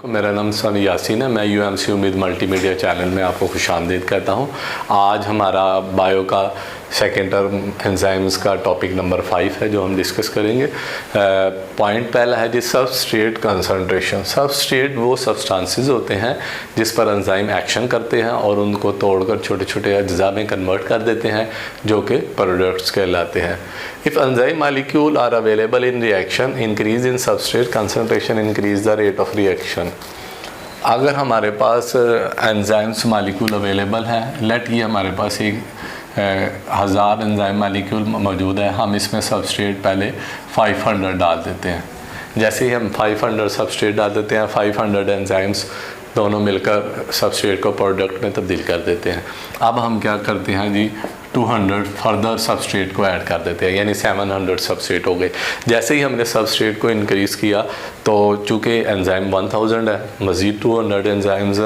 मेरा नाम स्वामी यासीन है। मैं यूएमसी उम्मीद मल्टीमीडिया चैनल में आपको खुशामदीद कहता हूं। आज हमारा बायो का सेकेंड टर्म एंजाइम्स का टॉपिक नंबर 5 है जो हम डिस्कस करेंगे। पॉइंट पहला है जी सबस्ट्रेट कंसंट्रेशन। सबस्ट्रेट वो सब्सटेंसेस होते हैं जिस पर एंजाइम एक्शन करते हैं और उनको तोड़कर छोटे छोटे अज्जा में कन्वर्ट कर देते हैं जो कि प्रोडक्ट्स कहलाते हैं। If enzyme molecule are available in reaction, increase in substrate concentration increase the rate of reaction. अगर हमारे पास एंजाइम्स मालिक्यूल अवेलेबल हैं, लेट ये हमारे पास एक 1000 एंजाइम मालिक्यूल मौजूद है, हम इसमें सबस्ट्रेट पहले 500 डाल देते हैं। जैसे ही हम 500 सबस्ट्रेट डाल देते हैं, 500 एंजाइम्स दोनों मिलकर सबस्ट्रेट को प्रोडक्ट में तब्दील कर देते हैं। अब हम क्या करते हैं जी, 200 फर्दर सबस्ट्रेट को ऐड कर देते हैं, यानी 700 सबस्ट्रेट हो गए। जैसे ही हमने सबस्ट्रेट को इंक्रीज़ किया तो चूँकि एंजाइम 1000 है, मज़ीद 200 एंजाइम्स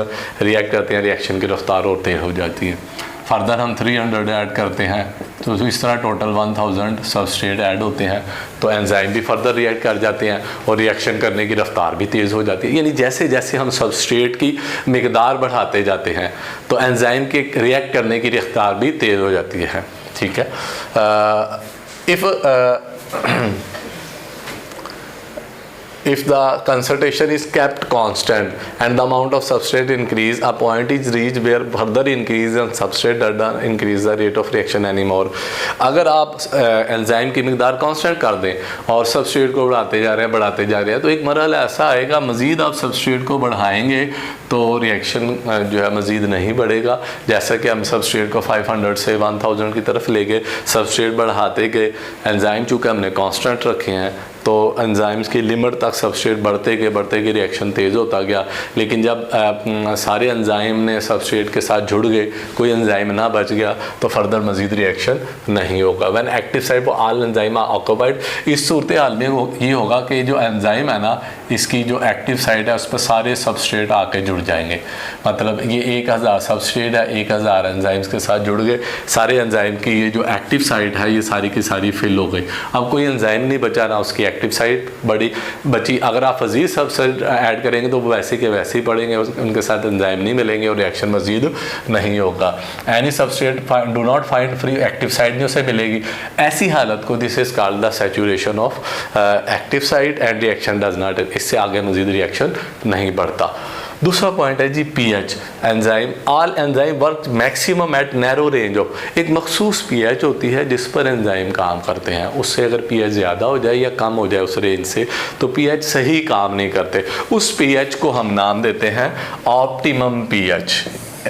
रिएक्ट करते हैं, रिएक्शन की रफ्तार और तेज़ हो जाती है। फर्दर हम 300 ऐड करते हैं तो इस तरह टोटल 1000 सबस्ट्रेट ऐड होते हैं, तो एंजाइम भी फर्दर रिएक्ट कर जाते हैं और रिएक्शन करने की रफ्तार भी तेज़ हो जाती है। यानी जैसे जैसे हम सबस्ट्रेट की मिकदार बढ़ाते जाते हैं तो एंजाइम के रिएक्ट करने की रफ्तार भी तेज़ हो जाती है। ठीक है। If the concentration is kept constant and the amount of substrate increase, a point is reached where further increase in substrate does not increase the rate of reaction anymore। अगर आप एंजाइम की मिकदार कांस्टेंट कर दें और substrate को बढ़ाते जा रहे हैं तो एक मरहला ऐसा आएगा, मज़ीद आप सबस्ट्रेट को बढ़ाएंगे तो रिएक्शन जो है मज़ीद नहीं बढ़ेगा। जैसा कि हम सबस्ट्रेट को 500 से 1000 की तरफ ले गए, सबस्ट्रेट बढ़ाते गए, एंजाइम चूँकि हमने कांस्टेंट रखे हैं तो एंजाइम्स की लिमिट तक सबस्ट्रेट बढ़ते गए रिएक्शन तेज़ होता गया। लेकिन जब सारे एंजाइम ने सबस्ट्रेट के साथ जुड़ गए, कोई एंजाइम ना बच गया तो फर्दर मज़ीद रिएक्शन नहीं होगा। व्हेन एक्टिव साइट वो ऑल एंजाइम ऑक्यूपाइड, इस सूरत हाल में ये होगा कि जो एंजाइम है ना, इसकी जो एक्टिव साइट है उस पर सारे सबस्ट्रेट आके जुड़ जाएंगे। मतलब ये 1000 सबस्ट्रेट है, 1000 एंजाइम्स के साथ जुड़ गए, सारे एंजाइम की ये जो एक्टिव साइट है ये सारी की सारी फिल हो गई। अब कोई एंजाइम नहीं बचा ना उसकी एक्टिव साइट बची। अगर आप मज़ीद सबस्ट्रेट ऐड करेंगे तो वो वैसे के वैसे ही पड़ेंगे, उनके साथ एंजाइम नहीं मिलेंगे और रिएक्शन मज़ीद नहीं होगा। Any substrate do not find free, active site नहीं उसे मिलेगी। ऐसी हालत को this is called the saturation of active site and reaction does not, इससे आगे मज़ीद रिएक्शन नहीं बढ़ता। दूसरा पॉइंट है जी pH. Enzyme all enzyme work maximum at narrow range of, एक मखसूस पीएच होती है जिस पर एंजाइम काम करते हैं। उससे अगर पीएच ज़्यादा हो जाए या कम हो जाए उस रेंज से तो पीएच सही काम नहीं करते। उस पीएच को हम नाम देते हैं ऑप्टिमम पीएच,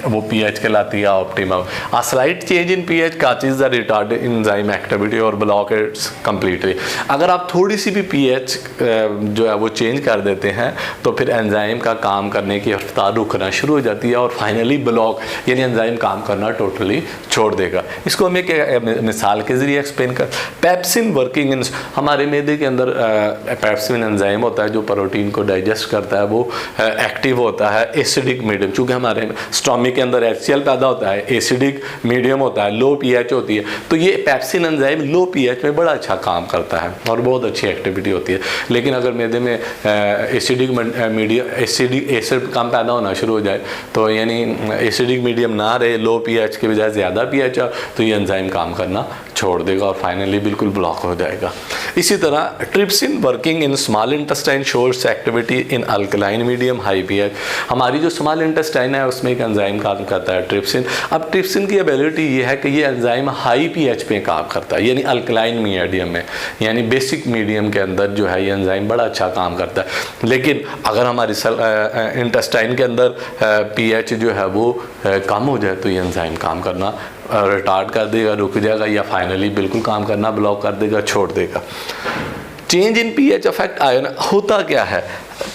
वो पीएच कहलाती है optimum. A slight change in pH causes the retard enzyme activity और ब्लॉक इट्स कंप्लीटली। अगर आप थोड़ी सी भी पीएच जो है वो चेंज कर देते हैं तो फिर एंजाइम का काम करने की रफ्तार रुकना शुरू हो जाती है और फाइनली ब्लॉक, यानी एंजाइम काम करना टोटली छोड़ देगा। इसको हम एक मिसाल के ज़रिए एक्सप्लेन कर, पेप्सिन वर्किंग इन, हमारे मैदे के अंदर पेप्सिन एंजाइम होता है जो प्रोटीन को डाइजेस्ट करता है, वो एक्टिव होता है एसिडिक मीडियम। चूँकि हमारे स्टोमक के अंदर HCl पैदा होता है, एसिडिक मीडियम होता है, लो पीएच होती है, तो ये पेप्सिन एंजाइम लो पीएच में बड़ा अच्छा काम करता है और बहुत अच्छी एक्टिविटी होती है। लेकिन अगर मैदे में एसिडिक मीडियम, एसिड कम पैदा होना शुरू हो जाए तो यानी एसिडिक मीडियम ना रहे, लो पीएच के बजाय ज़्यादा पीएच है, तो ये एंजाइम काम करना छोड़ देगा और फाइनली बिल्कुल ब्लॉक हो जाएगा। इसी तरह trypsin working in small intestine shores activity in alkaline medium high pH. हमारी जो स्मॉल इंटेस्टाइन है उसमें एक एंजाइम काम करता है ट्रिप्सिन। अब ट्रिप्सिन की एबिलिटी ये है कि ये एंजाइम हाई पीएच पे काम करता है, यानी अल्कलाइन मीडियम में, यानी बेसिक मीडियम के अंदर जो है ये एंजाइम बड़ा अच्छा काम करता है। लेकिन अगर हमारी इंटेस्टाइन के अंदर पीएच जो है वो कम हो जाए तो ये एंजाइम काम करना रिटार्ड कर देगा, रुक जाएगा या फाइनली बिल्कुल काम करना ब्लॉक कर देगा, छोड़ देगा। Change in pH affect ion, होता क्या है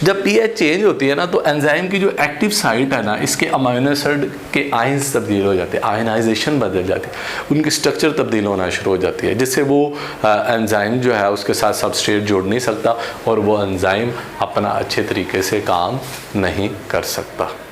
जब पीएच चेंज होती है ना तो एंजाइम की जो एक्टिव साइट है ना, इसके अमाइनो एसिड के आयंस तब्दील हो जाते हैं, आयनाइजेशन बदल जाती है, उनकी स्ट्रक्चर तब्दील होना शुरू हो जाती है, जिससे वो एंजाइम जो है उसके साथ सबस्ट्रेट जोड़ नहीं सकता और वो एंजाइम अपना अच्छे तरीके से काम नहीं कर सकता।